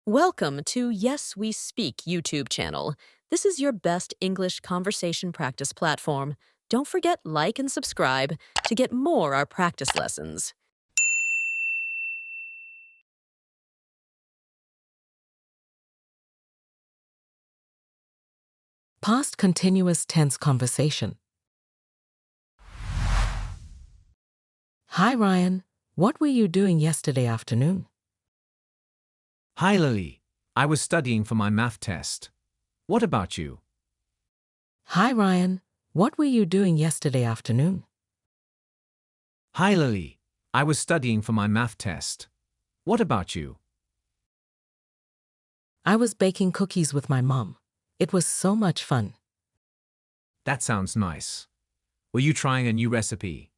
Welcome to Yes We Speak YouTube channel. This is your best English conversation practice platform. Don't forget like and subscribe to get more our practice lessons. Past continuous tense conversation. Hi Ryan, what were you doing yesterday afternoon? Hi Lily. I was studying for my math test. What about you? Hi Ryan, what were you doing yesterday afternoon? Hi Lily. I was studying for my math test. What about you? I was baking cookies with my mom. It was so much fun. That sounds nice. Were you trying a new recipe?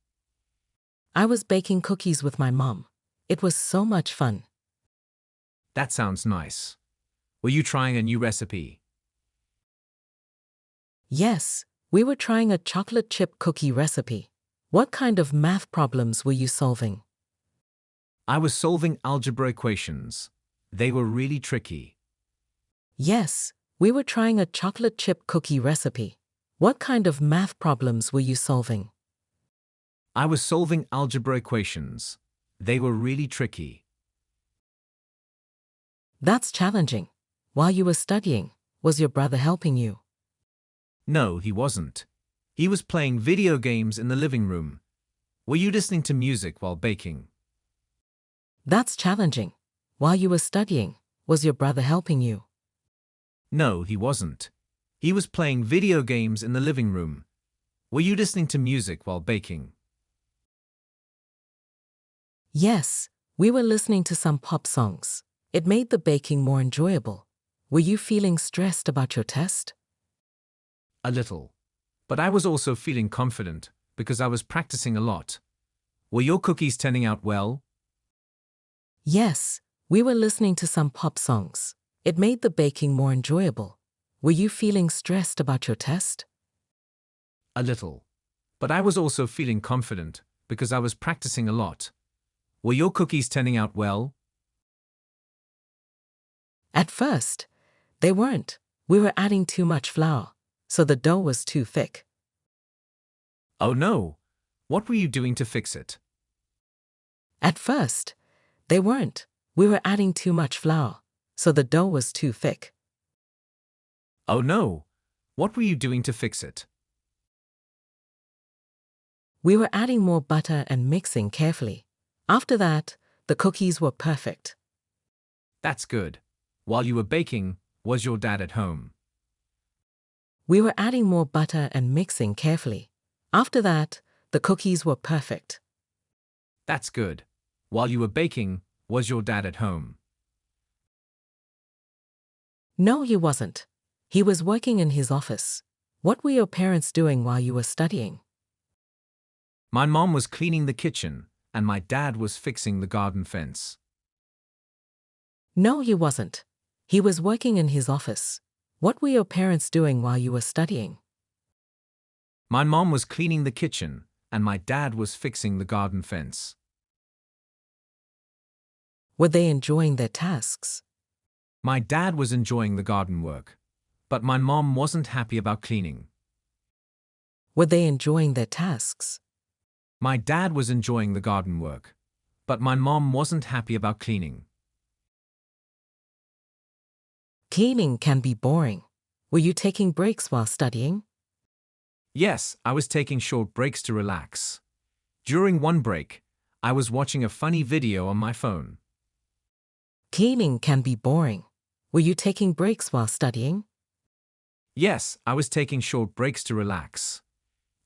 I was baking cookies with my mom. It was so much fun. That sounds nice. Were you trying a new recipe? Yes, we were trying a chocolate chip cookie recipe. What kind of math problems were you solving? I was solving algebra equations. They were really tricky. Yes, we were trying a chocolate chip cookie recipe. What kind of math problems were you solving? I was solving algebra equations. They were really tricky. That's challenging. While you were studying, was your brother helping you? No, he wasn't. He was playing video games in the living room. Were you listening to music while baking? That's challenging. While you were studying, was your brother helping you? No, he wasn't. He was playing video games in the living room. Were you listening to music while baking? Yes, we were listening to some pop songs. It made the baking more enjoyable. Were you feeling stressed about your test? A little. But I was also feeling confident because I was practicing a lot. Were your cookies turning out well? Yes, we were listening to some pop songs. It made the baking more enjoyable. Were you feeling stressed about your test? A little. But I was also feeling confident because I was practicing a lot. Were your cookies turning out well? At first, they weren't. We were adding too much flour, so the dough was too thick. Oh no! What were you doing to fix it? At first, they weren't. We were adding too much flour, so the dough was too thick. Oh no! What were you doing to fix it? We were adding more butter and mixing carefully. After that, the cookies were perfect. That's good. While you were baking, was your dad at home? We were adding more butter and mixing carefully. After that, the cookies were perfect. That's good. While you were baking, was your dad at home? No, he wasn't. He was working in his office. What were your parents doing while you were studying? My mom was cleaning the kitchen, and my dad was fixing the garden fence. No, he wasn't. He was working in his office. What were your parents doing while you were studying? My mom was cleaning the kitchen, and my dad was fixing the garden fence. Were they enjoying their tasks? My dad was enjoying the garden work, but my mom wasn't happy about cleaning. Were they enjoying their tasks? My dad was enjoying the garden work, but my mom wasn't happy about cleaning. Cleaning can be boring. Were you taking breaks while studying? Yes, I was taking short breaks to relax. During one break, I was watching a funny video on my phone. Cleaning can be boring. Were you taking breaks while studying? Yes, I was taking short breaks to relax.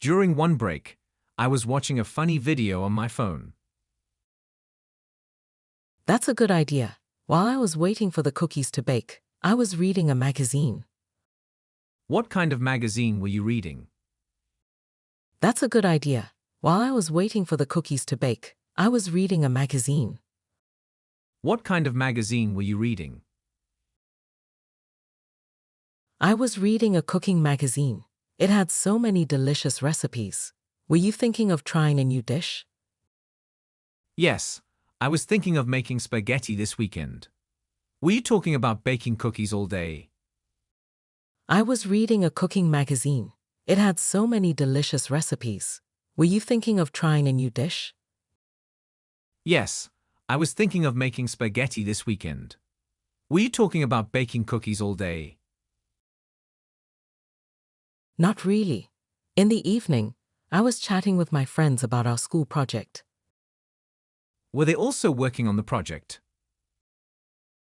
During one break, I was watching a funny video on my phone. That's a good idea. While I was waiting for the cookies to bake, I was reading a magazine. What kind of magazine were you reading? That's a good idea. While I was waiting for the cookies to bake, I was reading a magazine. What kind of magazine were you reading? I was reading a cooking magazine. It had so many delicious recipes. Were you thinking of trying a new dish? Yes, I was thinking of making spaghetti this weekend. Were you talking about baking cookies all day? I was reading a cooking magazine. It had so many delicious recipes. Were you thinking of trying a new dish? Yes, I was thinking of making spaghetti this weekend. Were you talking about baking cookies all day? Not really. In the evening, I was chatting with my friends about our school project. Were they also working on the project?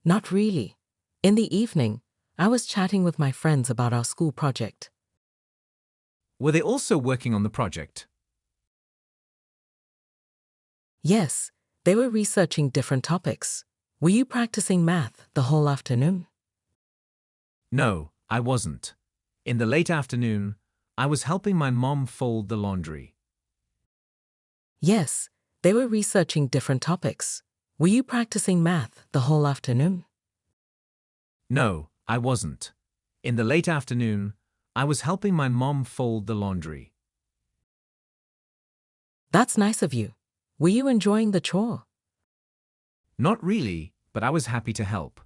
Not really. In the evening, I was chatting with my friends about our school project. Were they also working on the project? Yes, they were researching different topics. Were you practicing math the whole afternoon? No, I wasn't. In the late afternoon, I was helping my mom fold the laundry. Yes, they were researching different topics. Were you practicing math the whole afternoon? No, I wasn't. In the late afternoon, I was helping my mom fold the laundry. That's nice of you. Were you enjoying the chore? Not really, but I was happy to help.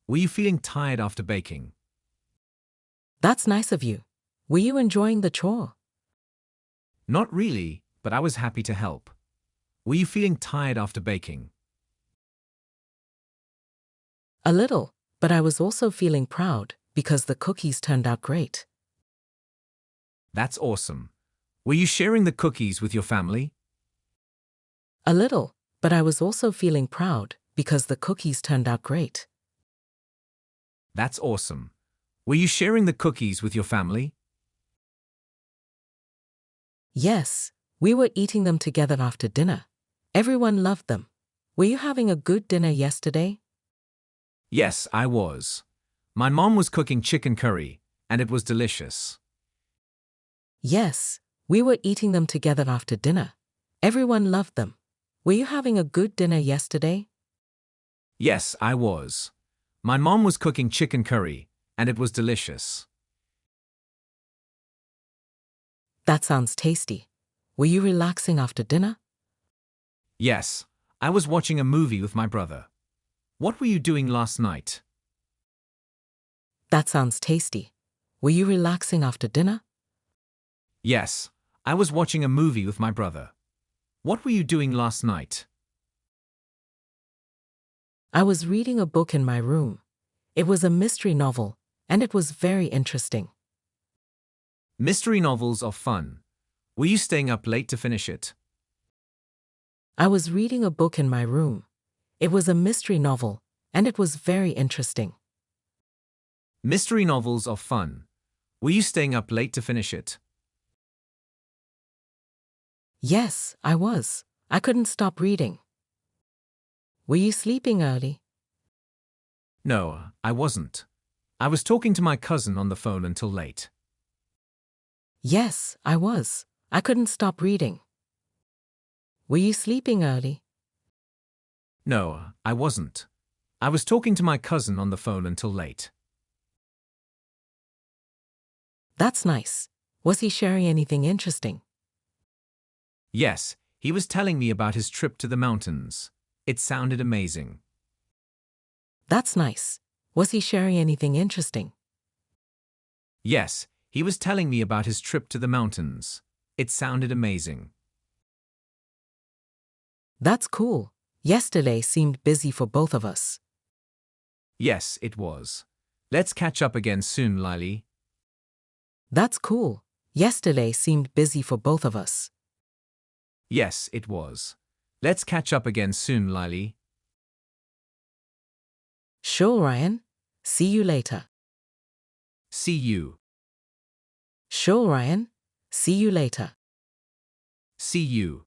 Were you feeling tired after baking? That's nice of you. Were you enjoying the chore? Not really, but I was happy to help. Were you feeling tired after baking? A little, but I was also feeling proud because the cookies turned out great. That's awesome. Were you sharing the cookies with your family? A little, but I was also feeling proud because the cookies turned out great. That's awesome. Were you sharing the cookies with your family? Yes, we were eating them together after dinner. Everyone loved them. Were you having a good dinner yesterday? Yes, I was. My mom was cooking chicken curry, and it was delicious. Yes, we were eating them together after dinner. Everyone loved them. Were you having a good dinner yesterday? Yes, I was. My mom was cooking chicken curry, and it was delicious. That sounds tasty. Were you relaxing after dinner? Yes, I was watching a movie with my brother. What were you doing last night? That sounds tasty. Were you relaxing after dinner? Yes, I was watching a movie with my brother. What were you doing last night? I was reading a book in my room. It was a mystery novel, and it was very interesting. Mystery novels are fun. Were you staying up late to finish it? I was reading a book in my room. It was a mystery novel, and it was very interesting. Mystery novels are fun. Were you staying up late to finish it? Yes, I was. I couldn't stop reading. Were you sleeping early? No, I wasn't. I was talking to my cousin on the phone until late. Yes, I was. I couldn't stop reading. Were you sleeping early? No, I wasn't. I was talking to my cousin on the phone until late. That's nice. Was he sharing anything interesting? Yes, he was telling me about his trip to the mountains. It sounded amazing. That's nice. Was he sharing anything interesting? Yes, he was telling me about his trip to the mountains. It sounded amazing. That's cool. Yesterday seemed busy for both of us. Yes, it was. Let's catch up again soon, Lily. That's cool. Yesterday seemed busy for both of us. Yes, it was. Let's catch up again soon, Lily. Sure, Ryan. See you later. See you. Sure, Ryan. See you later. See you.